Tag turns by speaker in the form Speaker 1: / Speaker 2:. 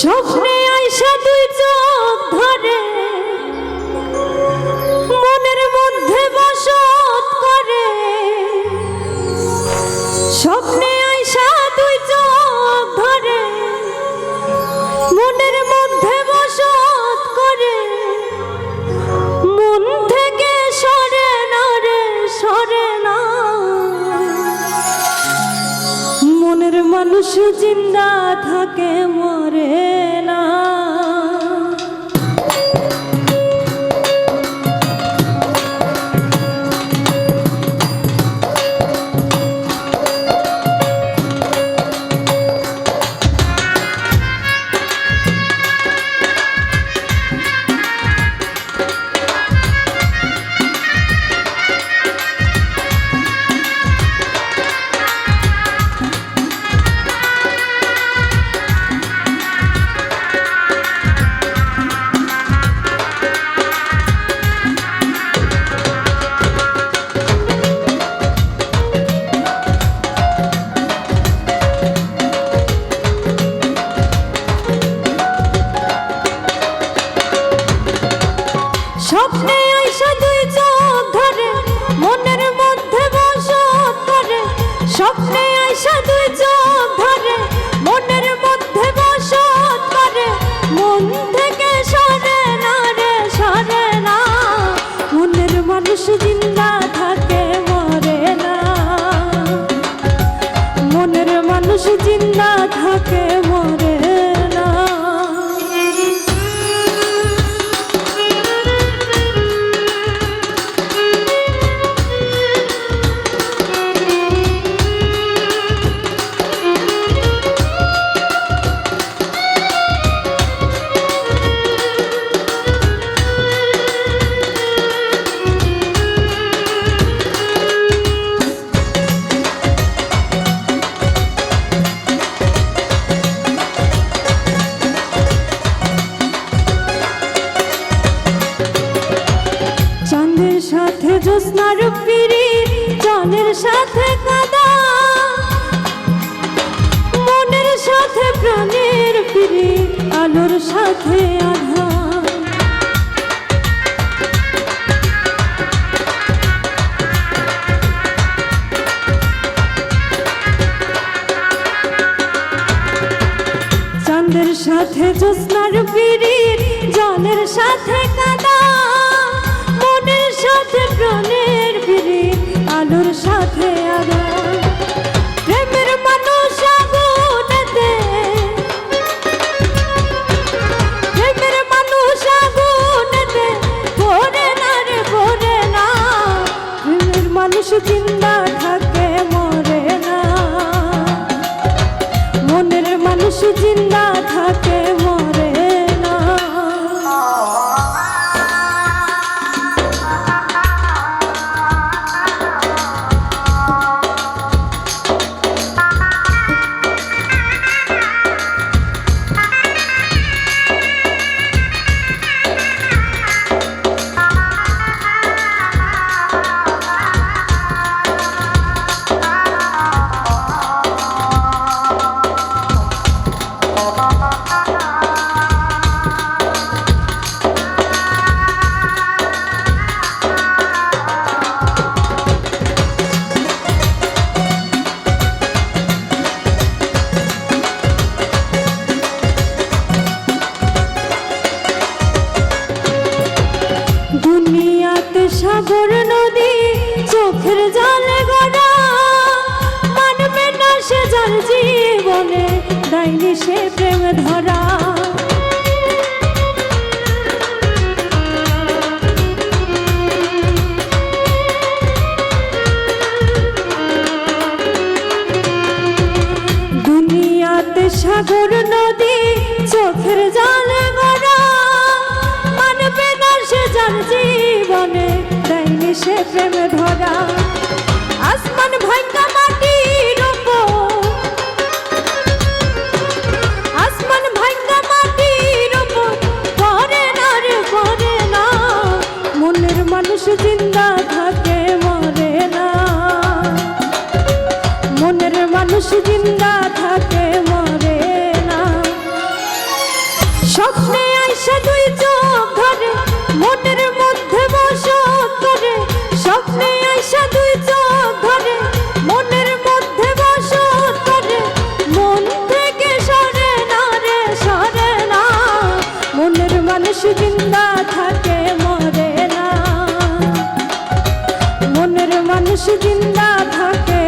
Speaker 1: স্বপ্নে আইসা দুই চোখ ধরে মনের মধ্যে বসত করে। স্বপ্নে আইসা দুই চোখ ধরে মনের মধ্যে বসত করে। মন থেকে সরে না রে সরে না, মনের মানুষ জিন্দা থাকে মরে না। স্বপ্নে আইসা দুই চোখ ধরে মনের মধ্যে বসত করে। স্বপ্নে আইসা দুই চোখ ধরে মনের মধ্যে বসত করে। মন থেকে সরে না রে সরে না, মনের মানুষ জিন্দা থাকে মরে না। মনের মানুষ জিন্দা থাকে মরে না। চাঁদের সাথে জ্যোৎস্নার পিরিত, জলের সাথে কাদা, মনের সাথে প্রাণের পিরিত, আলোর সাথে আধার। চাঁদের সাথে জ্যোৎস্নার পিরিত, জলের সাথে কাদা, মনের সাথে প্রাণের পিরিত, আলোর সাথে আধার। প্রেমের মানুষ আগুনেতে, প্রেমের মানুষ আগুনেতে পড়ে না রে পড়ে না। প্রেমের মানুষ জিন্দা থাকে মরে না, মনের মানুষ জিন্দা থাকে মরে না। দুনিয়াতে সাগর নদী চোখের জলে গড়া, মানবে না সে যার জীবনে দেয়নি সে প্রেম ধরা। দুনিয়াতে সাগর নদী চোখের জলে গড়া, মানবে না সে যার জীবনে দেয়নি সে প্রেম ধরা। আসমান ভাঙা মাটির উপর, আসমান ভাঙা মাটির উপর পড়ে না রে পড়ে না। মনের মানুষ জিন্দা থাকে মরে না, মনের মানুষ জিন্দা থাকে মরে না। মানুষ জিন্দা থাকে